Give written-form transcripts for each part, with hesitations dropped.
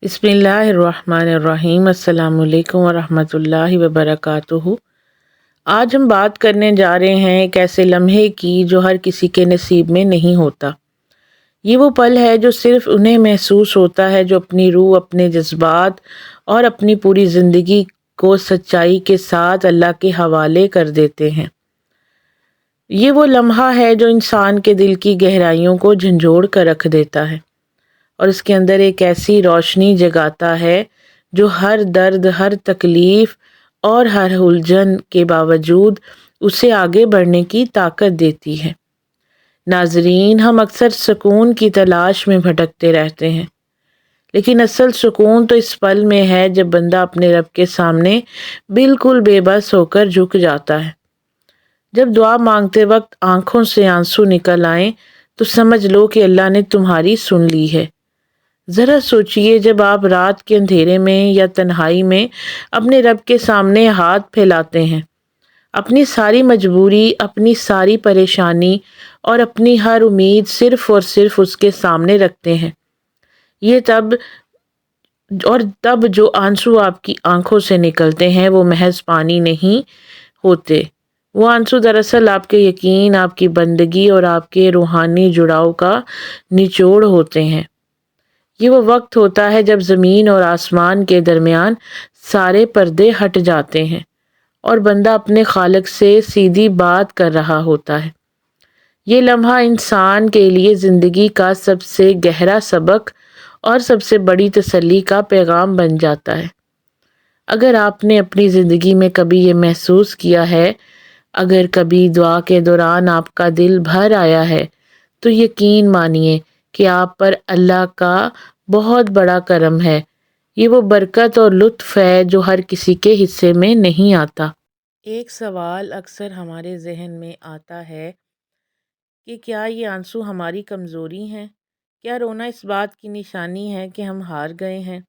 بسم اللہ الرحمن الرحیم۔ السلام علیکم ورحمۃ اللہ وبرکاتہ۔ آج ہم بات کرنے جا رہے ہیں ایک ایسے لمحے کی جو ہر کسی کے نصیب میں نہیں ہوتا۔ یہ وہ پل ہے جو صرف انہیں محسوس ہوتا ہے جو اپنی روح، اپنے جذبات اور اپنی پوری زندگی کو سچائی کے ساتھ اللہ کے حوالے کر دیتے ہیں۔ یہ وہ لمحہ ہے جو انسان کے دل کی گہرائیوں کو جھنجھوڑ کر رکھ دیتا ہے اور اس کے اندر ایک ایسی روشنی جگاتا ہے جو ہر درد، ہر تکلیف اور ہر الجھن کے باوجود اسے آگے بڑھنے کی طاقت دیتی ہے۔ ناظرین، ہم اکثر سکون کی تلاش میں بھٹکتے رہتے ہیں، لیکن اصل سکون تو اس پل میں ہے جب بندہ اپنے رب کے سامنے بالکل بے بس ہو کر جھک جاتا ہے۔ جب دعا مانگتے وقت آنکھوں سے آنسو نکل آئیں تو سمجھ لو کہ اللہ نے تمہاری سن لی ہے۔ ذرا سوچئے، جب آپ رات کے اندھیرے میں یا تنہائی میں اپنے رب کے سامنے ہاتھ پھیلاتے ہیں، اپنی ساری مجبوری، اپنی ساری پریشانی اور اپنی ہر امید صرف اور صرف اس کے سامنے رکھتے ہیں، یہ تب جو آنسو آپ کی آنکھوں سے نکلتے ہیں وہ محض پانی نہیں ہوتے۔ وہ آنسو دراصل آپ کے یقین، آپ کی بندگی اور آپ کے روحانی جڑاؤ کا نچوڑ ہوتے ہیں۔ یہ وہ وقت ہوتا ہے جب زمین اور آسمان کے درمیان سارے پردے ہٹ جاتے ہیں اور بندہ اپنے خالق سے سیدھی بات کر رہا ہوتا ہے۔ یہ لمحہ انسان کے لیے زندگی کا سب سے گہرا سبق اور سب سے بڑی تسلی کا پیغام بن جاتا ہے۔ اگر آپ نے اپنی زندگی میں کبھی یہ محسوس کیا ہے، اگر کبھی دعا کے دوران آپ کا دل بھر آیا ہے، تو یقین مانیے کہ آپ پر اللہ کا بہت بڑا کرم ہے۔ یہ وہ برکت اور لطف ہے جو ہر کسی کے حصے میں نہیں آتا۔ ایک سوال اکثر ہمارے ذہن میں آتا ہے کہ کیا یہ آنسو ہماری کمزوری ہیں؟ کیا رونا اس بات کی نشانی ہے کہ ہم ہار گئے ہیں؟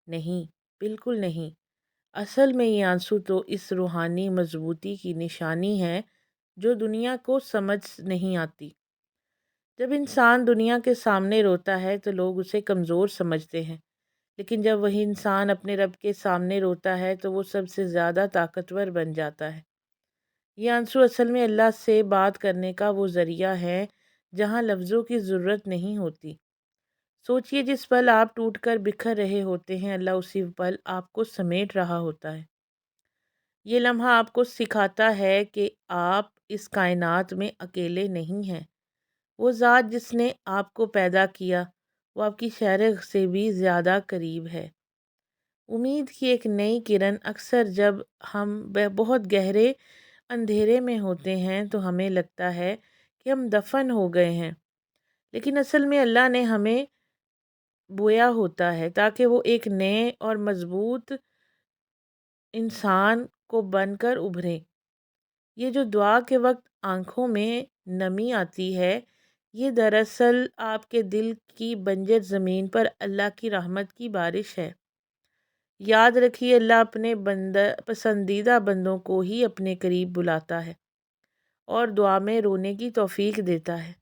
نہیں، بالکل نہیں۔ اصل میں یہ آنسو تو اس روحانی مضبوطی کی نشانی ہے جو دنیا کو سمجھ نہیں آتی۔ جب انسان دنیا کے سامنے روتا ہے تو لوگ اسے کمزور سمجھتے ہیں، لیکن جب وہی انسان اپنے رب کے سامنے روتا ہے تو وہ سب سے زیادہ طاقتور بن جاتا ہے۔ یہ آنسو اصل میں اللہ سے بات کرنے کا وہ ذریعہ ہے جہاں لفظوں کی ضرورت نہیں ہوتی۔ سوچئے، جس پل آپ ٹوٹ کر بکھر رہے ہوتے ہیں، اللہ اسی پل آپ کو سمیٹ رہا ہوتا ہے۔ یہ لمحہ آپ کو سکھاتا ہے کہ آپ اس کائنات میں اکیلے نہیں ہیں۔ وہ ذات جس نے آپ کو پیدا کیا، وہ آپ کی شرح سے بھی زیادہ قریب ہے۔ امید کی ایک نئی کرن اکثر جب ہم بہت گہرے اندھیرے میں ہوتے ہیں تو ہمیں لگتا ہے کہ ہم دفن ہو گئے ہیں، لیکن اصل میں اللہ نے ہمیں بویا ہوتا ہے تاکہ وہ ایک نئے اور مضبوط انسان کو بن کر ابھریں۔ یہ جو دعا کے وقت آنکھوں میں نمی آتی ہے، یہ دراصل آپ کے دل کی بنجر زمین پر اللہ کی رحمت کی بارش ہے۔ یاد رکھیے، اللہ اپنے پسندیدہ بندوں کو ہی اپنے قریب بلاتا ہے اور دعا میں رونے کی توفیق دیتا ہے۔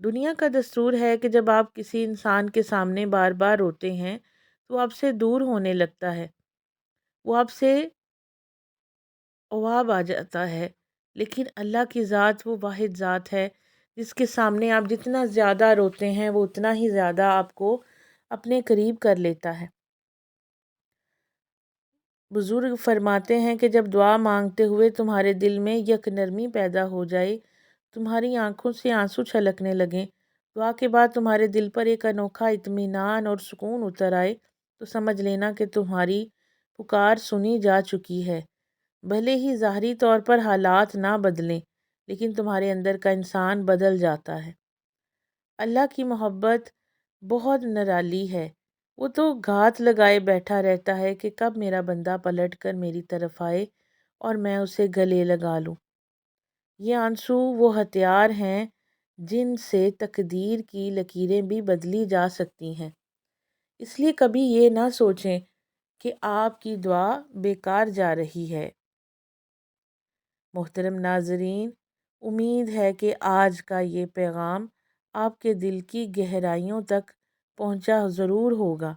دنیا کا دستور ہے کہ جب آپ کسی انسان کے سامنے بار بار روتے ہیں تو آپ سے دور ہونے لگتا ہے، وہ آپ سے اواب آ جاتا ہے، لیکن اللہ کی ذات وہ واحد ذات ہے جس کے سامنے آپ جتنا زیادہ روتے ہیں وہ اتنا ہی زیادہ آپ کو اپنے قریب کر لیتا ہے۔ بزرگ فرماتے ہیں کہ جب دعا مانگتے ہوئے تمہارے دل میں یک نرمی پیدا ہو جائے، تمہاری آنکھوں سے آنسو چھلکنے لگیں، دعا کے بعد تمہارے دل پر ایک انوکھا اطمینان اور سکون اتر آئے، تو سمجھ لینا کہ تمہاری پکار سنی جا چکی ہے۔ بھلے ہی ظاہری طور پر حالات نہ بدلیں، لیکن تمہارے اندر کا انسان بدل جاتا ہے۔ اللہ کی محبت بہت نرالی ہے۔ وہ تو گھات لگائے بیٹھا رہتا ہے کہ کب میرا بندہ پلٹ کر میری طرف آئے اور میں اسے گلے لگا لوں۔ یہ آنسو وہ ہتھیار ہیں جن سے تقدیر کی لکیریں بھی بدلی جا سکتی ہیں۔ اس لیے کبھی یہ نہ سوچیں کہ آپ کی دعا بیکار جا رہی ہے۔ محترم ناظرین، امید ہے کہ آج کا یہ پیغام آپ کے دل کی گہرائیوں تک پہنچا ضرور ہوگا۔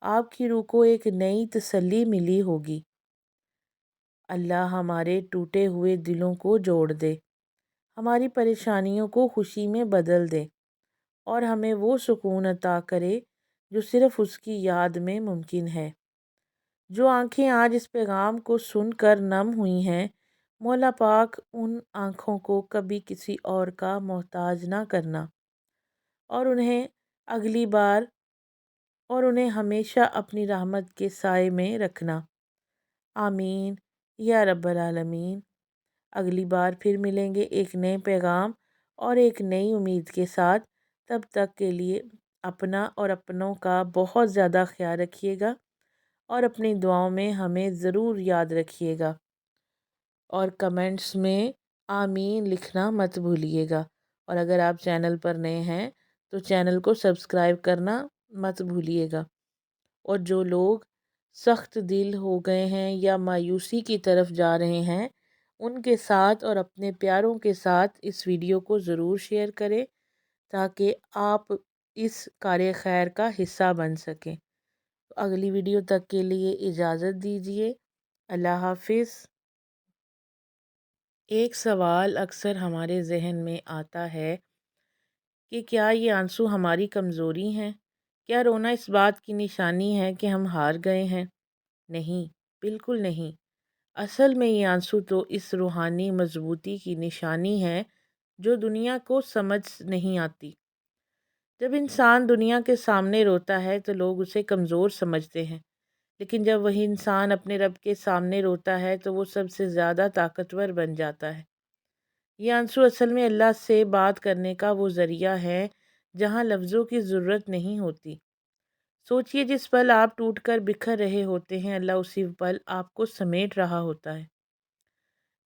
آپ کی روح کو ایک نئی تسلی ملی ہوگی۔ اللہ ہمارے ٹوٹے ہوئے دلوں کو جوڑ دے، ہماری پریشانیوں کو خوشی میں بدل دے، اور ہمیں وہ سکون عطا کرے جو صرف اس کی یاد میں ممکن ہے۔ جو آنکھیں آج اس پیغام کو سن کر نم ہوئی ہیں، مولا پاک ان آنکھوں کو کبھی کسی اور کا محتاج نہ کرنا، اور انہیں ہمیشہ اپنی رحمت کے سائے میں رکھنا۔ آمین یا رب العالمین۔ اگلی بار پھر ملیں گے ایک نئے پیغام اور ایک نئی امید کے ساتھ۔ تب تک کے لیے اپنا اور اپنوں کا بہت زیادہ خیال رکھیے گا، اور اپنی دعاؤں میں ہمیں ضرور یاد رکھیے گا، اور کمنٹس میں آمین لکھنا مت بھولیے گا۔ اور اگر آپ چینل پر نئے ہیں تو چینل کو سبسکرائب کرنا مت بھولیے گا۔ اور جو لوگ سخت دل ہو گئے ہیں یا مایوسی کی طرف جا رہے ہیں، ان کے ساتھ اور اپنے پیاروں کے ساتھ اس ویڈیو کو ضرور شیئر کریں تاکہ آپ اس کار خیر کا حصہ بن سکیں۔ اگلی ویڈیو تک کے لیے اجازت دیجیے۔ اللہ حافظ۔ ایک سوال اکثر ہمارے ذہن میں آتا ہے کہ کیا یہ آنسو ہماری کمزوری ہیں؟ کیا رونا اس بات کی نشانی ہے کہ ہم ہار گئے ہیں؟ نہیں، بالکل نہیں۔ اصل میں یہ آنسو تو اس روحانی مضبوطی کی نشانی ہے جو دنیا کو سمجھ نہیں آتی۔ جب انسان دنیا کے سامنے روتا ہے تو لوگ اسے کمزور سمجھتے ہیں، لیکن جب وہی انسان اپنے رب کے سامنے روتا ہے تو وہ سب سے زیادہ طاقتور بن جاتا ہے۔ یہ آنسو اصل میں اللہ سے بات کرنے کا وہ ذریعہ ہے جہاں لفظوں کی ضرورت نہیں ہوتی۔ سوچئے، جس پل آپ ٹوٹ کر بکھر رہے ہوتے ہیں، اللہ اسی پل آپ کو سمیٹ رہا ہوتا ہے۔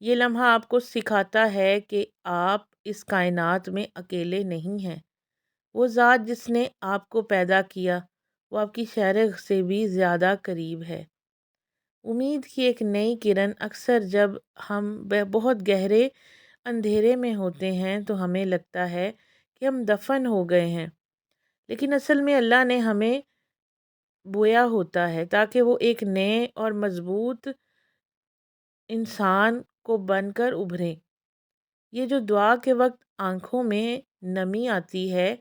یہ لمحہ آپ کو سکھاتا ہے کہ آپ اس کائنات میں اکیلے نہیں ہیں۔ وہ ذات جس نے آپ کو پیدا کیا، وہ آپ کی شرح سے بھی زیادہ قریب ہے۔ امید کی ایک نئی کرن اکثر جب ہم بہت گہرے اندھیرے میں ہوتے ہیں تو ہمیں لگتا ہے کہ ہم دفن ہو گئے ہیں، لیکن اصل میں اللہ نے ہمیں بویا ہوتا ہے تاکہ وہ ایک نئے اور مضبوط انسان کو بن کر ابھریں۔ یہ جو دعا کے وقت آنکھوں میں نمی آتی ہے،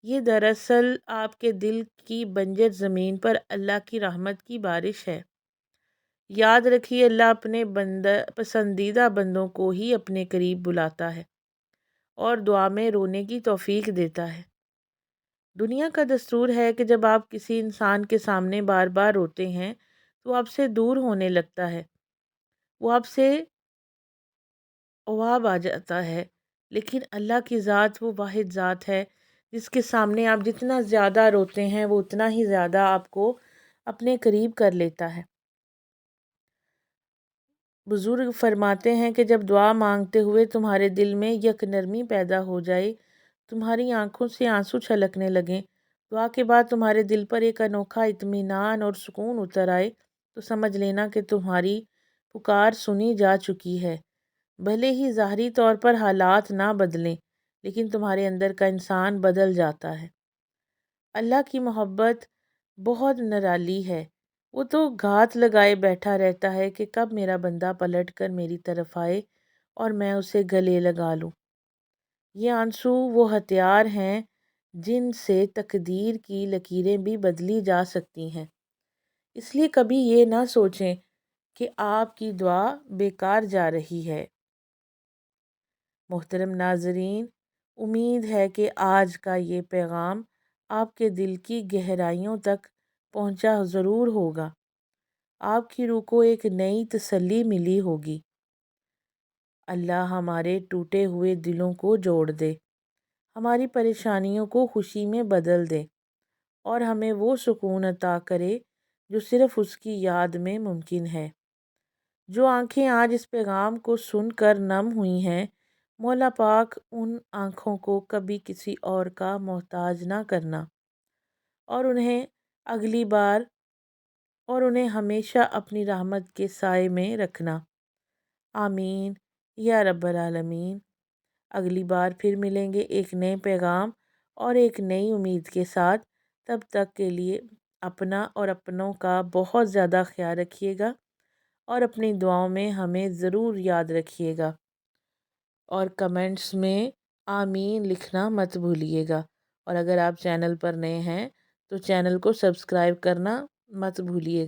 یہ دراصل آپ کے دل کی بنجر زمین پر اللہ کی رحمت کی بارش ہے۔ یاد رکھیے، اللہ اپنے پسندیدہ بندوں کو ہی اپنے قریب بلاتا ہے اور دعا میں رونے کی توفیق دیتا ہے۔ دنیا کا دستور ہے کہ جب آپ کسی انسان کے سامنے بار بار روتے ہیں تو آپ سے دور ہونے لگتا ہے، وہ آپ سے اواب آ جاتا ہے، لیکن اللہ کی ذات وہ واحد ذات ہے جس کے سامنے آپ جتنا زیادہ روتے ہیں وہ اتنا ہی زیادہ آپ کو اپنے قریب کر لیتا ہے۔ بزرگ فرماتے ہیں کہ جب دعا مانگتے ہوئے تمہارے دل میں یک نرمی پیدا ہو جائے، تمہاری آنکھوں سے آنسو چھلکنے لگیں، دعا کے بعد تمہارے دل پر ایک انوکھا اطمینان اور سکون اتر آئے، تو سمجھ لینا کہ تمہاری پکار سنی جا چکی ہے۔ بھلے ہی ظاہری طور پر حالات نہ بدلیں، لیکن تمہارے اندر کا انسان بدل جاتا ہے۔ اللہ کی محبت بہت نرالی ہے۔ وہ تو گھات لگائے بیٹھا رہتا ہے کہ کب میرا بندہ پلٹ کر میری طرف آئے اور میں اسے گلے لگا لوں۔ یہ آنسو وہ ہتھیار ہیں جن سے تقدیر کی لکیریں بھی بدلی جا سکتی ہیں۔ اس لیے کبھی یہ نہ سوچیں کہ آپ کی دعا بیکار جا رہی ہے۔ محترم ناظرین، امید ہے کہ آج کا یہ پیغام آپ کے دل کی گہرائیوں تک پہنچا ضرور ہوگا۔ آپ کی روح کو ایک نئی تسلی ملی ہوگی۔ اللہ ہمارے ٹوٹے ہوئے دلوں کو جوڑ دے، ہماری پریشانیوں کو خوشی میں بدل دے، اور ہمیں وہ سکون عطا کرے جو صرف اس کی یاد میں ممکن ہے۔ جو آنکھیں آج اس پیغام کو سن کر نم ہوئی ہیں، مولا پاک ان آنکھوں کو کبھی کسی اور کا محتاج نہ کرنا، اور انہیں ہمیشہ اپنی رحمت کے سائے میں رکھنا۔ آمین یا رب العالمین۔ اگلی بار پھر ملیں گے ایک نئے پیغام اور ایک نئی امید کے ساتھ۔ تب تک کے لیے اپنا اور اپنوں کا بہت زیادہ خیال رکھیے گا اور اپنی دعاؤں میں ہمیں ضرور یاد رکھیے گا، اور کمنٹس میں آمین لکھنا مت بھولیے گا، اور اگر آپ چینل پر نئے ہیں تو چینل کو سبسکرائب کرنا مت بھولیے گا۔